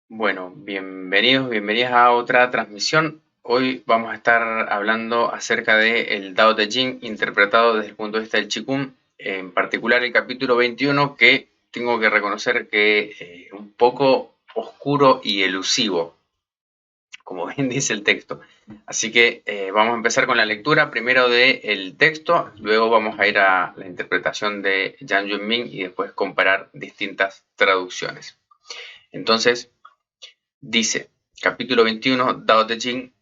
Bueno, bienvenidos, bienvenidas a otra transmisión. Hoy vamos a estar hablando acerca del Tao Te Ching interpretado desde el punto de vista del Qigong, en particular el capítulo 21, que tengo que reconocer que es un poco oscuro y elusivo, como bien dice el texto. Así que vamos a empezar con la lectura primero del texto, luego vamos a ir a la interpretación de Yang Yunming y después comparar distintas traducciones. Entonces, dice, capítulo 21, Tao Te Ching,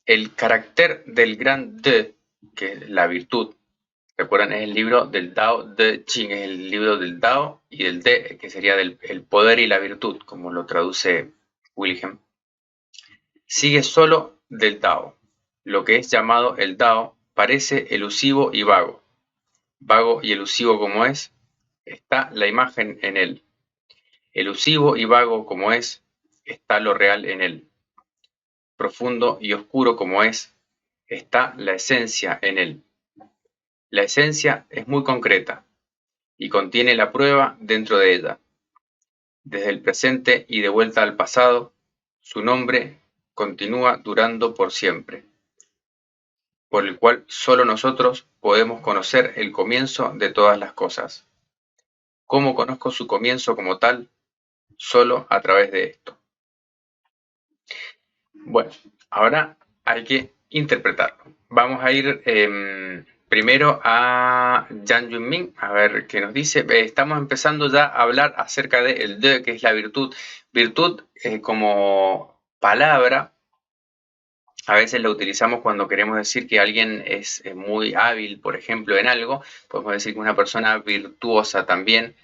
el carácter del gran De, que es la virtud. Recuerdan, es el libro del Tao Te Ching, es el libro del Tao y del De, que sería el poder y la virtud, como lo traduce Wilhelm. Sigue solo del Tao. Lo que es llamado el Tao parece elusivo y vago. Vago y elusivo como es, está la imagen en él. Elusivo y vago como es, está lo real en él. Profundo y oscuro como es, está la esencia en él. La esencia es muy concreta y contiene la prueba dentro de ella. Desde el presente y de vuelta al pasado, su nombre continúa durando por siempre, por el cual solo nosotros podemos conocer el comienzo de todas las cosas. ¿Cómo conozco su comienzo como tal? Solo a través de esto. Bueno, ahora hay que interpretarlo. Vamos a ir primero a Yang Yunming, a ver qué nos dice. Estamos empezando ya a hablar acerca del de, que es la virtud. Virtud como palabra, a veces la utilizamos cuando queremos decir que alguien es muy hábil, por ejemplo, en algo. Podemos decir que una persona virtuosa también,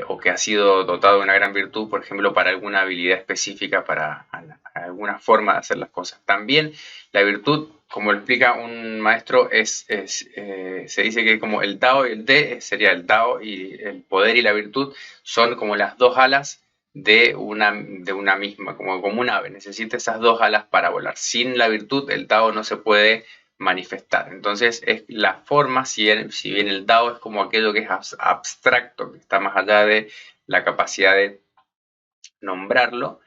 o que ha sido dotado de una gran virtud, por ejemplo, para alguna habilidad específica, para alguna forma de hacer las cosas. También la virtud, como lo explica un maestro, se dice que como el Tao y el De, sería el Tao y el poder y la virtud, son como las dos alas de una misma, como un ave. Necesita esas dos alas para volar. Sin la virtud, el Tao no se puede manifestar. Entonces, es la forma, si bien el Tao es como aquello que es abstracto, que está más allá de la capacidad de nombrarlo,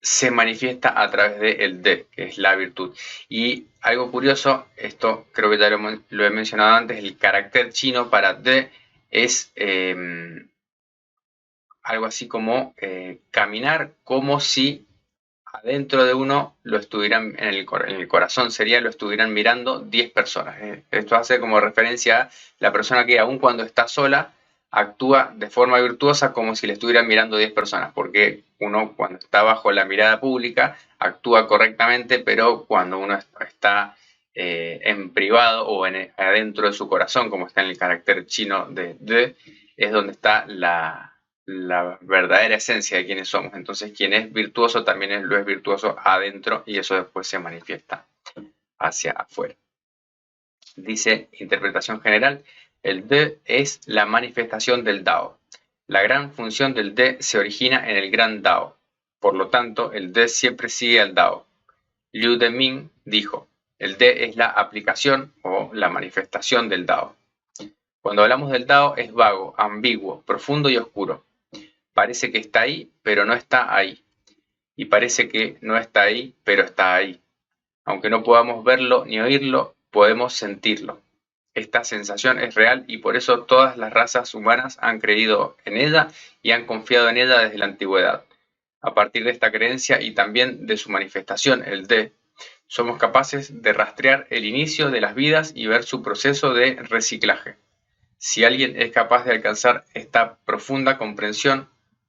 se manifiesta a través del De, que es la virtud. Y algo curioso, esto creo que ya lo he mencionado antes, el carácter chino para De es algo así como caminar como si adentro de uno lo estuvieran, en el corazón sería, lo estuvieran mirando 10 personas. Esto hace como referencia a la persona que aun cuando está sola, actúa de forma virtuosa como si le estuvieran mirando 10 personas, porque uno cuando está bajo la mirada pública actúa correctamente, pero cuando uno está en privado o adentro de su corazón, como está en el carácter chino de es donde está la verdadera esencia de quienes somos. Entonces, quien es virtuoso también lo es virtuoso adentro y eso después se manifiesta hacia afuera. Dice, interpretación general, el De es la manifestación del Dao. La gran función del De se origina en el gran Dao. Por lo tanto, el De siempre sigue al Dao. Liu Deming dijo, el De es la aplicación o la manifestación del Dao. Cuando hablamos del Dao es vago, ambiguo, profundo y oscuro. Parece que está ahí, pero no está ahí. Y parece que no está ahí, pero está ahí. Aunque no podamos verlo ni oírlo, podemos sentirlo. Esta sensación es real y por eso todas las razas humanas han creído en ella y han confiado en ella desde la antigüedad. A partir de esta creencia y también de su manifestación, el De, somos capaces de rastrear el inicio de las vidas y ver su proceso de reciclaje. Si alguien es capaz de alcanzar esta profunda comprensión,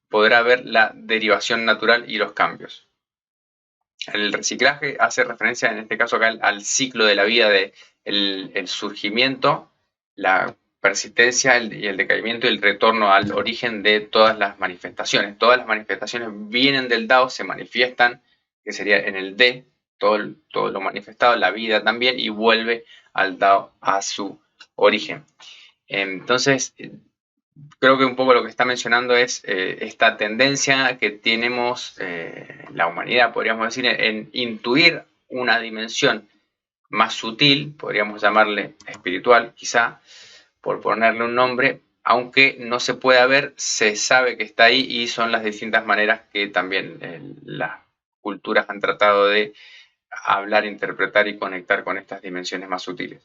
podrá ver la derivación natural y los cambios. El reciclaje hace referencia, en este caso acá, al ciclo de la vida, el surgimiento, la persistencia y el decaimiento y el retorno al origen de todas las manifestaciones. Todas las manifestaciones vienen del Dao, se manifiestan, que sería en el De, todo lo manifestado, la vida también, y vuelve al Dao a su origen. Entonces, creo que un poco lo que está mencionando es esta tendencia que tenemos la humanidad, podríamos decir, en intuir una dimensión más sutil, podríamos llamarle espiritual, quizá, por ponerle un nombre, aunque no se pueda ver, se sabe que está ahí y son las distintas maneras que también las culturas han tratado de hablar, interpretar y conectar con estas dimensiones más sutiles.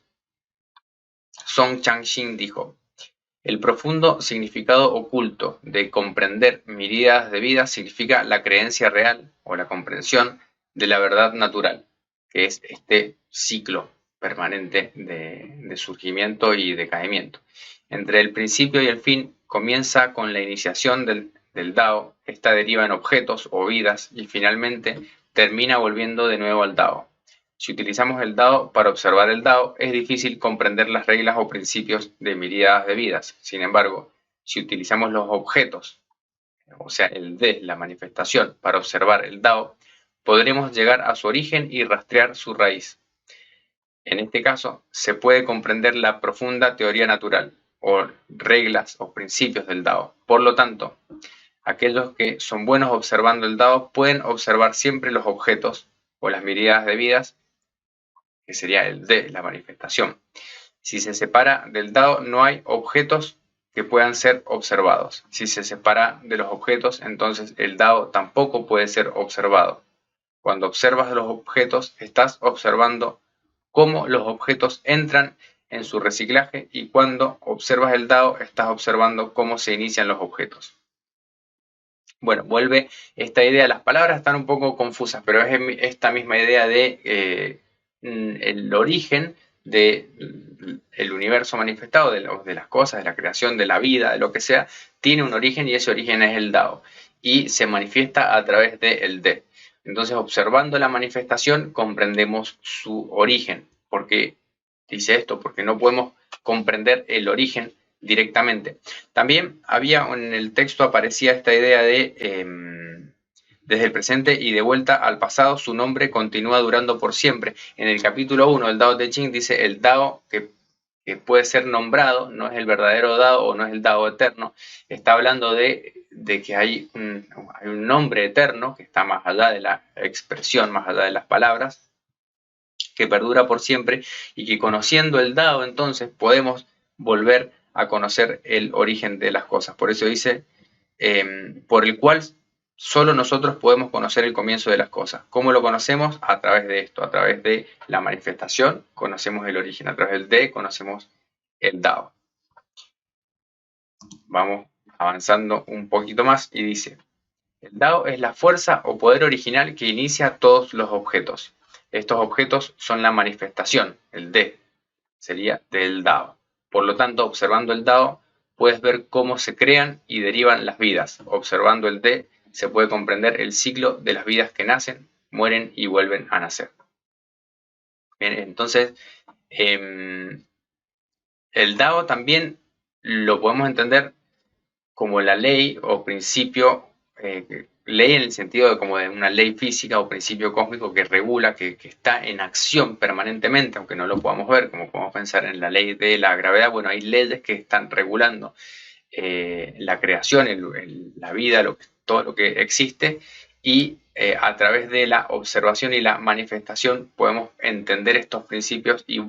Song Chang-Xin dijo: el profundo significado oculto de comprender miríadas de vidas significa la creencia real o la comprensión de la verdad natural, que es este ciclo permanente de surgimiento y decaimiento. Entre el principio y el fin comienza con la iniciación del Dao, esta deriva en objetos o vidas y finalmente termina volviendo de nuevo al Dao. Si utilizamos el Dao para observar el Dao, es difícil comprender las reglas o principios de miríadas de vidas. Sin embargo, si utilizamos los objetos, o sea, el de la manifestación, para observar el Dao, podremos llegar a su origen y rastrear su raíz. En este caso, se puede comprender la profunda teoría natural, o reglas o principios del Dao. Por lo tanto, aquellos que son buenos observando el Dao pueden observar siempre los objetos o las miríadas de vidas, que sería el de la manifestación. Si se separa del Dao, no hay objetos que puedan ser observados. Si se separa de los objetos, entonces el Dao tampoco puede ser observado. Cuando observas los objetos, estás observando cómo los objetos entran en su reciclaje, y cuando observas el Dao, estás observando cómo se inician los objetos. Bueno, vuelve esta idea. Las palabras están un poco confusas, pero es esta misma idea de el origen del universo manifestado, de las cosas, de la creación, de la vida, de lo que sea, tiene un origen y ese origen es el Dao y se manifiesta a través del De. Entonces, observando la manifestación, comprendemos su origen. ¿Por qué dice esto? Porque no podemos comprender el origen directamente. También en el texto aparecía esta idea de desde el presente y de vuelta al pasado, su nombre continúa durando por siempre. En el capítulo 1 del Dao de Ching dice: el Dao que puede ser nombrado no es el verdadero Dao o no es el Dao eterno. Está hablando de que hay un nombre eterno que está más allá de la expresión, más allá de las palabras, que perdura por siempre, y que conociendo el Dao entonces podemos volver a conocer el origen de las cosas. Por eso dice, por el cual solo nosotros podemos conocer el comienzo de las cosas. ¿Cómo lo conocemos? A través de esto, a través de la manifestación conocemos el origen, a través del De conocemos el Dao. Vamos avanzando un poquito más y dice: el Dao es la fuerza o poder original que inicia todos los objetos. Estos objetos son la manifestación, el De, sería del Dao. Por lo tanto, observando el Dao, puedes ver cómo se crean y derivan las vidas. Observando el De, se puede comprender el ciclo de las vidas que nacen, mueren y vuelven a nacer. Bien, entonces, el Dao también lo podemos entender como la ley o principio, ley en el sentido de como de una ley física o principio cósmico que regula, que está en acción permanentemente, aunque no lo podamos ver, como podemos pensar en la ley de la gravedad. Bueno, hay leyes que están regulando la creación, la vida, todo lo que existe, y a través de la observación y la manifestación podemos entender estos principios y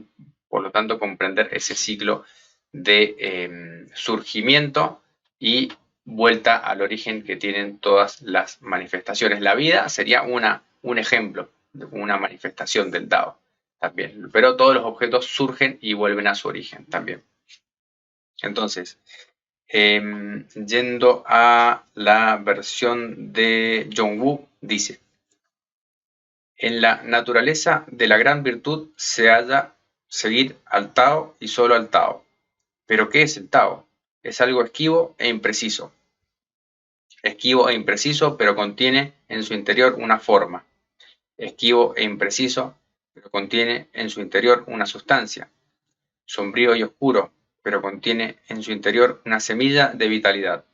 por lo tanto comprender ese ciclo de surgimiento y vuelta al origen que tienen todas las manifestaciones. La vida sería un ejemplo, una manifestación del Dao también, pero todos los objetos surgen y vuelven a su origen también. Entonces, yendo a la versión de John Woo, dice: en la naturaleza de la gran virtud se halla seguir al Tao y solo al Tao. ¿Pero qué es el Tao? Es algo esquivo e impreciso. Esquivo e impreciso, pero contiene en su interior una forma. Esquivo e impreciso, pero contiene en su interior una sustancia. Sombrío y oscuro, pero contiene en su interior una semilla de vitalidad.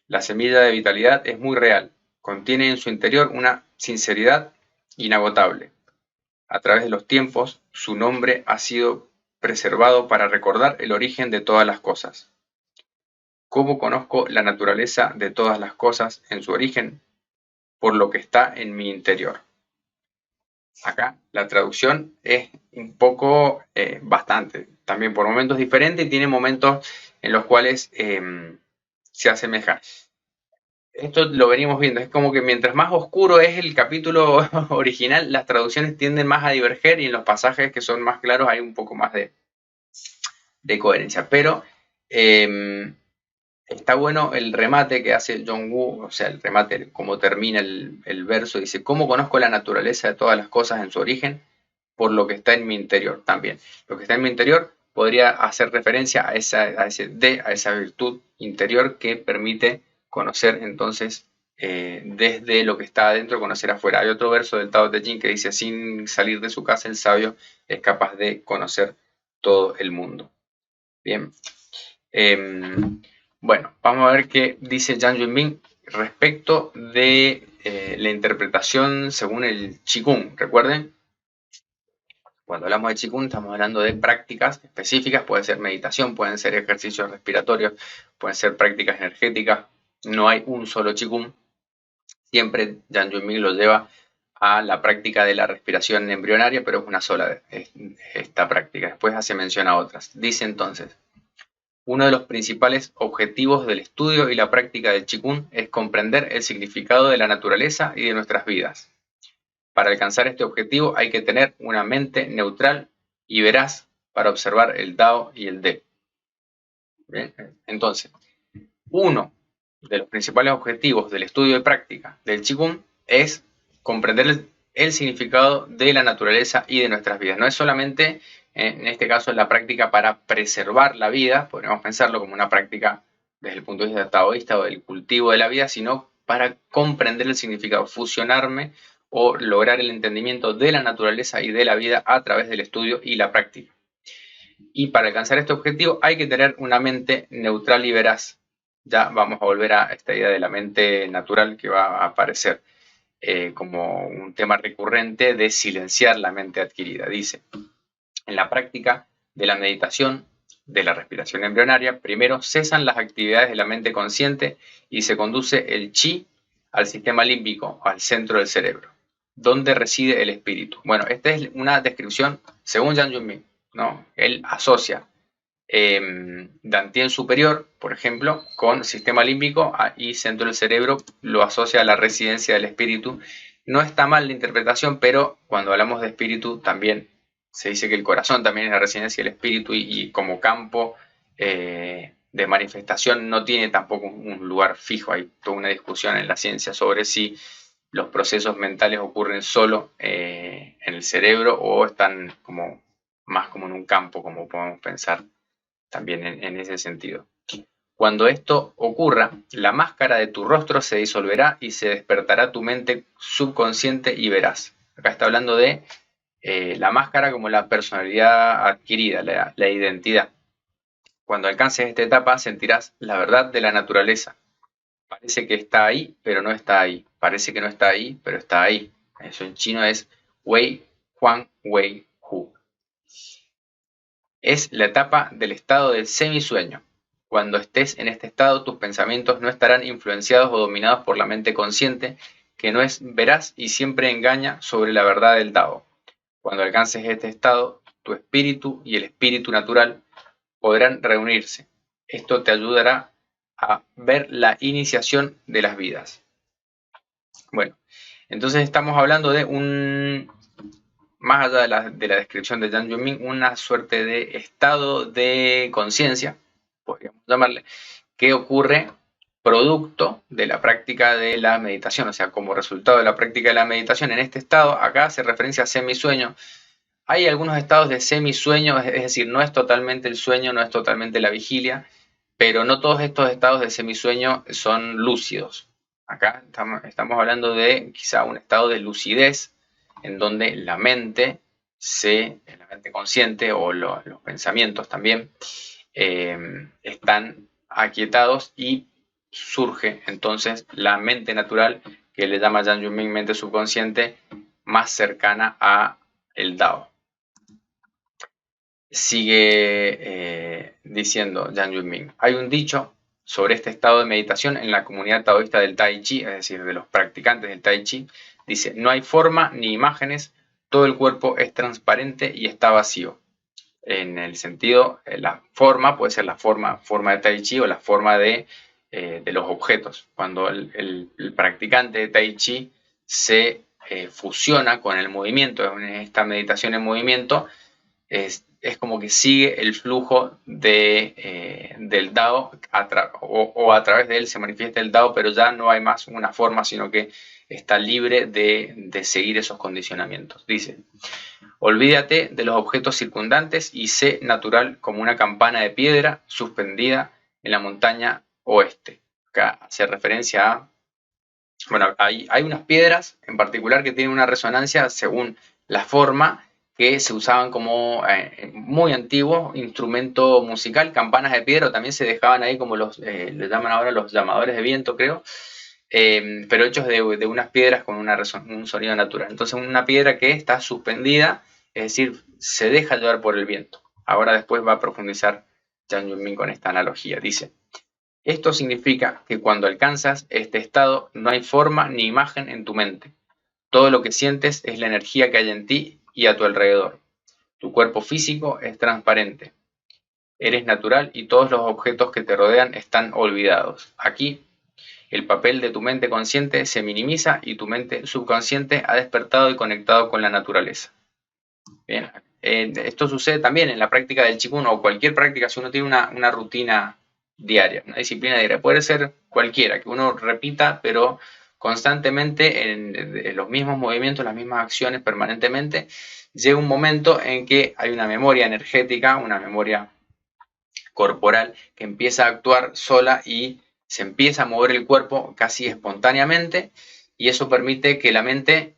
La semilla de vitalidad es muy real, contiene en su interior una sinceridad inagotable. A través de los tiempos, su nombre ha sido preservado para recordar el origen de todas las cosas. ¿Cómo conozco la naturaleza de todas las cosas en su origen? Por lo que está en mi interior. Acá la traducción es un poco, bastante también por momentos diferentes y tiene momentos en los cuales se asemeja. Esto lo venimos viendo, es como que mientras más oscuro es el capítulo original, las traducciones tienden más a diverger y en los pasajes que son más claros hay un poco más de coherencia. Pero está bueno el remate que hace John Woo, o sea, el remate, como termina el verso, dice, ¿cómo conozco la naturaleza de todas las cosas en su origen? Por lo que está en mi interior también. Lo que está en mi interior podría hacer referencia a esa virtud interior que permite conocer entonces desde lo que está adentro, conocer afuera. Hay otro verso del Tao Te Ching que dice, sin salir de su casa, el sabio es capaz de conocer todo el mundo. Bien. Bueno, vamos a ver qué dice Yang Yuanming respecto de la interpretación según el Qigong. Recuerden, cuando hablamos de Qigong estamos hablando de prácticas específicas, puede ser meditación, pueden ser ejercicios respiratorios, pueden ser prácticas energéticas. No hay un solo Qigong. Siempre Yang Yuanming lo lleva a la práctica de la respiración embrionaria, pero es una sola esta práctica. Después hace mención a otras. Dice entonces, uno de los principales objetivos del estudio y la práctica del Qigong es comprender el significado de la naturaleza y de nuestras vidas. Para alcanzar este objetivo hay que tener una mente neutral y veraz para observar el Dao y el De. ¿Bien? Entonces, uno de los principales objetivos del estudio y práctica del Qigong es comprender el significado de la naturaleza y de nuestras vidas. No es solamente, en este caso, la práctica para preservar la vida, podríamos pensarlo como una práctica desde el punto de vista taoísta o del cultivo de la vida, sino para comprender el significado, fusionarme o lograr el entendimiento de la naturaleza y de la vida a través del estudio y la práctica. Y para alcanzar este objetivo hay que tener una mente neutral y veraz. Ya vamos a volver a esta idea de la mente natural que va a aparecer como un tema recurrente de silenciar la mente adquirida. Dice, en la práctica de la meditación, de la respiración embrionaria, primero cesan las actividades de la mente consciente y se conduce el chi al sistema límbico, al centro del cerebro, donde reside el espíritu. Bueno, esta es una descripción según Yang Yuanming, ¿no? Él asocia Dantien superior, por ejemplo, con sistema límbico y centro del cerebro lo asocia a la residencia del espíritu. No está mal la interpretación, pero cuando hablamos de espíritu también se dice que el corazón también es la residencia del espíritu y como campo de manifestación no tiene tampoco un lugar fijo. Hay toda una discusión en la ciencia sobre si los procesos mentales ocurren solo en el cerebro o están más como en un campo, como podemos pensar también en ese sentido. Cuando esto ocurra, la máscara de tu rostro se disolverá y se despertará tu mente subconsciente y verás. Acá está hablando de la máscara como la personalidad adquirida, la identidad. Cuando alcances esta etapa sentirás la verdad de la naturaleza. Parece que está ahí, pero no está ahí. Parece que no está ahí, pero está ahí. Eso en chino es Wei Huang Wei Hu. Es la etapa del estado del semisueño. Cuando estés en este estado, tus pensamientos no estarán influenciados o dominados por la mente consciente, que no es veraz y siempre engaña sobre la verdad del Tao. Cuando alcances este estado, tu espíritu y el espíritu natural podrán reunirse. Esto te ayudará a ver la iniciación de las vidas. Bueno, entonces estamos hablando de más allá de la descripción de Yang Yuanming, una suerte de estado de conciencia, podríamos llamarle, que ocurre producto de la práctica de la meditación, o sea, como resultado de la práctica de la meditación. En este estado, acá hace referencia a semisueño. Hay algunos estados de semisueño, es decir, no es totalmente el sueño, no es totalmente la vigilia, pero no todos estos estados de semisueño son lúcidos. Acá estamos hablando de quizá un estado de lucidez en donde la mente consciente o los pensamientos también están aquietados y surge entonces la mente natural que le llama Yang Yuanming mente subconsciente más cercana a el Dao. Sigue diciendo Yang Yuanming, hay un dicho sobre este estado de meditación en la comunidad taoísta del Tai Chi, es decir, de los practicantes del Tai Chi. Dice, no hay forma ni imágenes, todo el cuerpo es transparente y está vacío. en el sentido, la forma puede ser la forma de Tai Chi o la forma de los objetos. Cuando el practicante de Tai Chi se fusiona con el movimiento, en esta meditación en movimiento, es como que sigue el flujo del Dao o a través de él se manifiesta el Dao, pero ya no hay más una forma, sino que está libre de seguir esos condicionamientos. Dice: olvídate de los objetos circundantes y sé natural como una campana de piedra suspendida en la montaña oeste. Acá hace referencia a... Bueno, hay unas piedras en particular que tienen una resonancia según la forma, que se usaban como muy antiguo instrumento musical, campanas de piedra, o también se dejaban ahí como le llaman ahora los llamadores de viento, creo, pero hechos de unas piedras con un sonido natural. Entonces, una piedra que está suspendida, es decir, se deja llevar por el viento. Ahora después va a profundizar Zhang Yunmin con esta analogía. Dice: esto significa que cuando alcanzas este estado no hay forma ni imagen en tu mente. Todo lo que sientes es la energía que hay en ti y a tu alrededor. Tu cuerpo físico es transparente. Eres natural y todos los objetos que te rodean están olvidados. Aquí, el papel de tu mente consciente se minimiza y tu mente subconsciente ha despertado y conectado con la naturaleza. Bien, esto sucede también en la práctica del Qigong o cualquier práctica. Si uno tiene una rutina diaria, una disciplina diaria, puede ser cualquiera, que uno repita, pero constantemente en los mismos movimientos, las mismas acciones permanentemente, llega un momento en que hay una memoria energética, una memoria corporal que empieza a actuar sola y se empieza a mover el cuerpo casi espontáneamente, y eso permite que la mente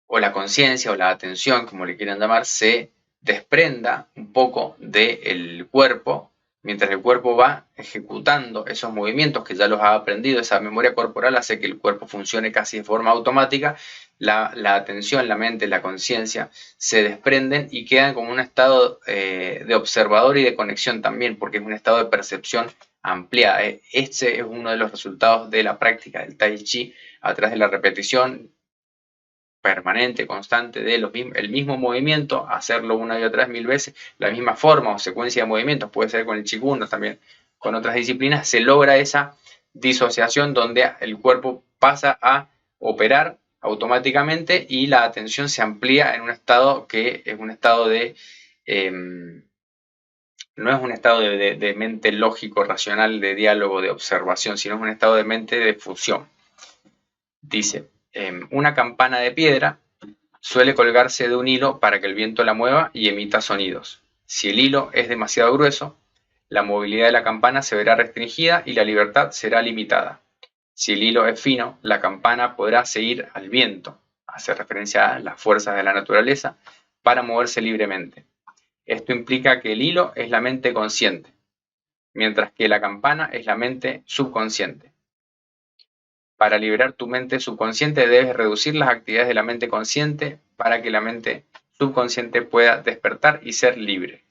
o la conciencia o la atención, como le quieran llamar, se desprenda un poco del cuerpo, mientras el cuerpo va ejecutando esos movimientos que ya los ha aprendido. Esa memoria corporal hace que el cuerpo funcione casi de forma automática. La atención, la mente, la conciencia se desprenden y quedan como un estado de observador y de conexión también, porque es un estado de percepción ampliada. Este es uno de los resultados de la práctica del Tai Chi a través de la repetición permanente, constante el mismo movimiento, hacerlo una y otra vez 1000 veces, la misma forma o secuencia de movimientos, puede ser con el Qigong, también con otras disciplinas, se logra esa disociación donde el cuerpo pasa a operar automáticamente y la atención se amplía en un estado que es un estado de... no es un estado de mente lógico, racional, de diálogo, de observación, sino es un estado de mente de fusión. Dice: una campana de piedra suele colgarse de un hilo para que el viento la mueva y emita sonidos. Si el hilo es demasiado grueso, la movilidad de la campana se verá restringida y la libertad será limitada. Si el hilo es fino, la campana podrá seguir al viento, hace referencia a las fuerzas de la naturaleza, para moverse libremente. Esto implica que el hilo es la mente consciente, mientras que la campana es la mente subconsciente. Para liberar tu mente subconsciente debes reducir las actividades de la mente consciente para que la mente subconsciente pueda despertar y ser libre.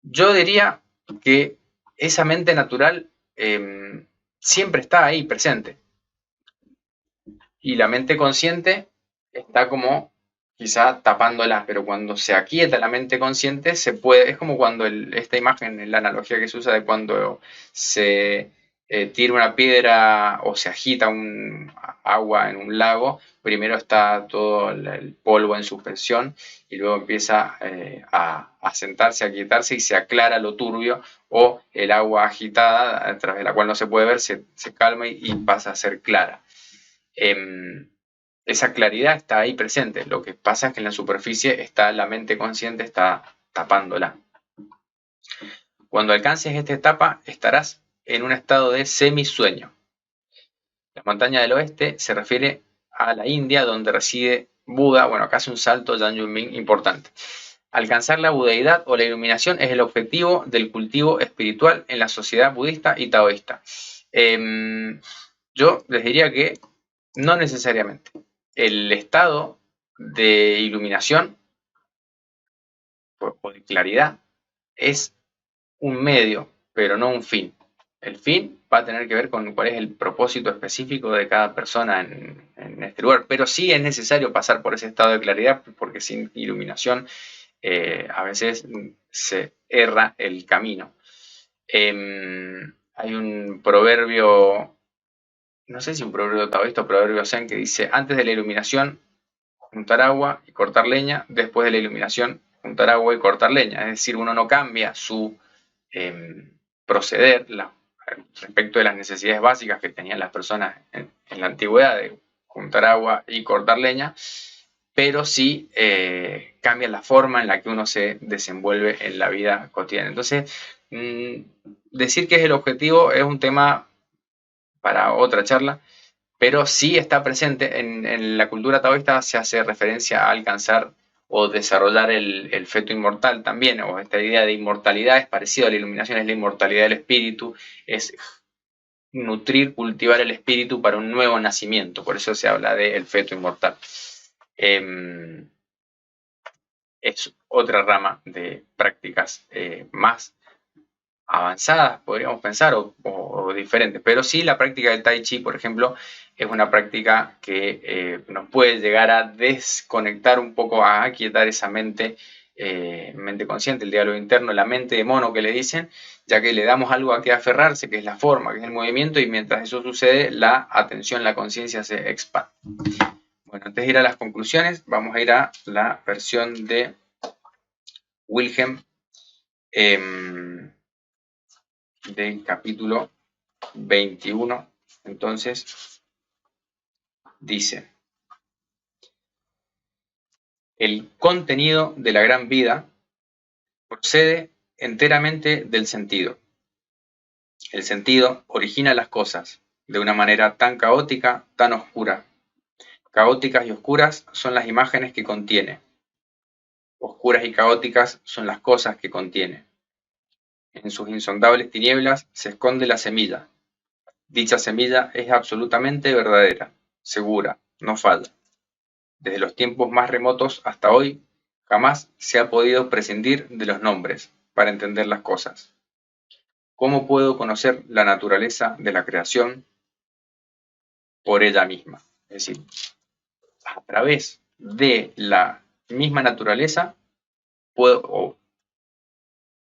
Yo diría que esa mente natural siempre está ahí presente. Y la mente consciente está como quizá tapándola, pero cuando se aquieta la mente consciente se puede, es como cuando esta imagen, la analogía que se usa de cuando se tira una piedra o se agita agua en un lago, primero está todo el polvo en suspensión y luego empieza a sentarse, a quietarse y se aclara lo turbio, o el agua agitada a través de la cual no se puede ver se calma y pasa a ser clara. Esa claridad está ahí presente. Lo que pasa es que en la superficie está la mente consciente, está tapándola. Cuando alcances esta etapa, estarás en un estado de semisueño. La montaña del oeste se refiere a la India, donde reside Buda. Bueno, acá hace un salto Zhang Yunmin importante. Alcanzar la budeidad o la iluminación es el objetivo del cultivo espiritual en la sociedad budista y taoísta. Yo les diría que no necesariamente. El estado de iluminación o de claridad es un medio, pero no un fin. El fin va a tener que ver con cuál es el propósito específico de cada persona en este lugar, pero sí es necesario pasar por ese estado de claridad, porque sin iluminación a veces se erra el camino. Hay un proverbio, no sé si un proverbio taoísta o proverbio zen, que dice: antes de la iluminación, juntar agua y cortar leña; después de la iluminación, juntar agua y cortar leña. Es decir, uno no cambia su proceder respecto de las necesidades básicas que tenían las personas en la antigüedad, de juntar agua y cortar leña, pero sí cambia la forma en la que uno se desenvuelve en la vida cotidiana. Entonces, decir que es el objetivo es un tema para otra charla, pero sí está presente en la cultura taoísta. Se hace referencia a alcanzar o desarrollar el feto inmortal también, o esta idea de inmortalidad es parecido a la iluminación, es la inmortalidad del espíritu, es nutrir, cultivar el espíritu para un nuevo nacimiento, por eso se habla del feto inmortal. Es otra rama de prácticas más avanzadas, podríamos pensar, o diferentes, pero sí la práctica del Tai Chi, por ejemplo, es una práctica que nos puede llegar a desconectar un poco, a aquietar esa mente consciente, el diálogo interno, la mente de mono que le dicen, ya que le damos algo a que aferrarse, que es la forma, que es el movimiento, y mientras eso sucede, la atención, la conciencia se expande. Bueno, antes de ir a las conclusiones, vamos a ir a la versión de Wilhelm del capítulo 21. Entonces, dice: el contenido de la gran vida procede enteramente del sentido. El sentido origina las cosas de una manera tan caótica, tan oscura. Caóticas y oscuras son las imágenes que contiene. Oscuras y caóticas son las cosas que contiene. En sus insondables tinieblas se esconde la semilla. Dicha semilla es absolutamente verdadera, segura, no falla. Desde los tiempos más remotos hasta hoy, jamás se ha podido prescindir de los nombres para entender las cosas. ¿Cómo puedo conocer la naturaleza de la creación? Por ella misma. Es decir, a través de la misma naturaleza puedo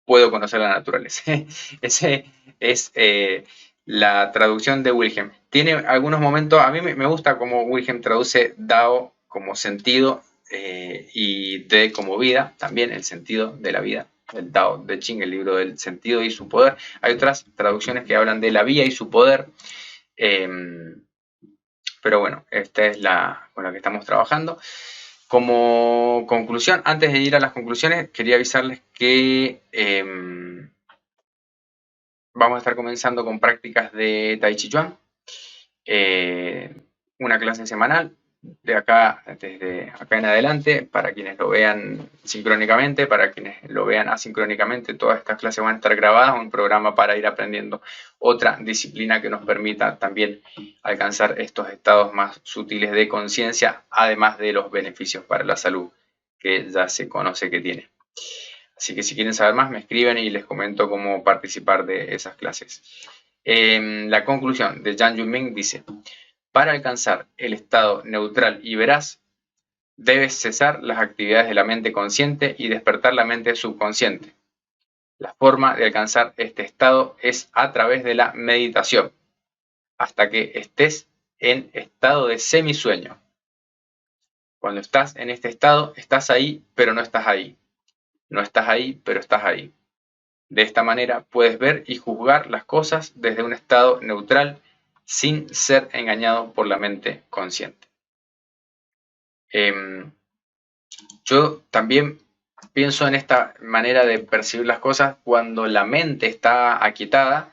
conocer la naturaleza. Ese es la traducción de Wilhelm. Tiene algunos momentos, a mí me gusta cómo Wilhelm traduce Dao como sentido y De como vida, también el sentido de la vida, el Dao de Ching, el libro del sentido y su poder. Hay otras traducciones que hablan de la vía y su poder, pero bueno, esta es la con la que estamos trabajando. Como conclusión, antes de ir a las conclusiones, quería avisarles que vamos a estar comenzando con prácticas de Tai Chi Chuan, una clase semanal, desde acá en adelante, para quienes lo vean sincrónicamente, para quienes lo vean asincrónicamente. Todas estas clases van a estar grabadas, un programa para ir aprendiendo otra disciplina que nos permita también alcanzar estos estados más sutiles de conciencia, además de los beneficios para la salud que ya se conoce que tiene. Así que si quieren saber más, me escriben y les comento cómo participar de esas clases. La conclusión de Yang Yunming dice: para alcanzar el estado neutral y veraz, debes cesar las actividades de la mente consciente y despertar la mente subconsciente. La forma de alcanzar este estado es a través de la meditación, hasta que estés en estado de semisueño. Cuando estás en este estado, estás ahí, pero no estás ahí. No estás ahí, pero estás ahí. De esta manera puedes ver y juzgar las cosas desde un estado neutral, sin ser engañado por la mente consciente. Yo también pienso en esta manera de percibir las cosas cuando la mente está aquietada,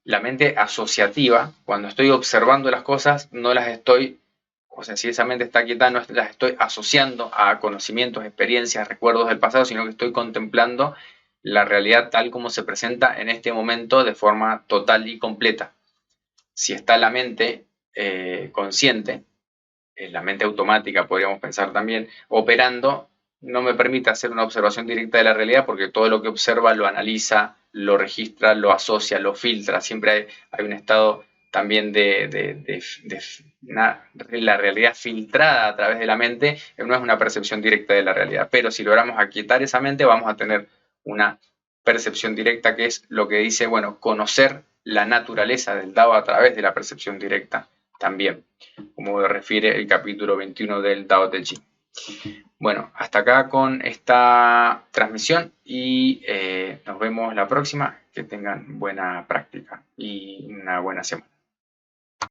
la mente asociativa. Cuando estoy observando las cosas, no las estoy, o sea, si esa mente está aquietada, no las estoy asociando a conocimientos, experiencias, recuerdos del pasado, sino que estoy contemplando la realidad tal como se presenta en este momento de forma total y completa. Si está la mente consciente, la mente automática, podríamos pensar también, operando, no me permite hacer una observación directa de la realidad, porque todo lo que observa lo analiza, lo registra, lo asocia, lo filtra. Siempre hay un estado también de la realidad filtrada a través de la mente, no es una percepción directa de la realidad. Pero si logramos aquietar esa mente, vamos a tener una percepción directa, que es lo que dice, bueno, conocer la naturaleza del Dao a través de la percepción directa también, como refiere el capítulo 21 del Dao Te Ching. Bueno, hasta acá con esta transmisión y nos vemos la próxima. Que tengan buena práctica y una buena semana.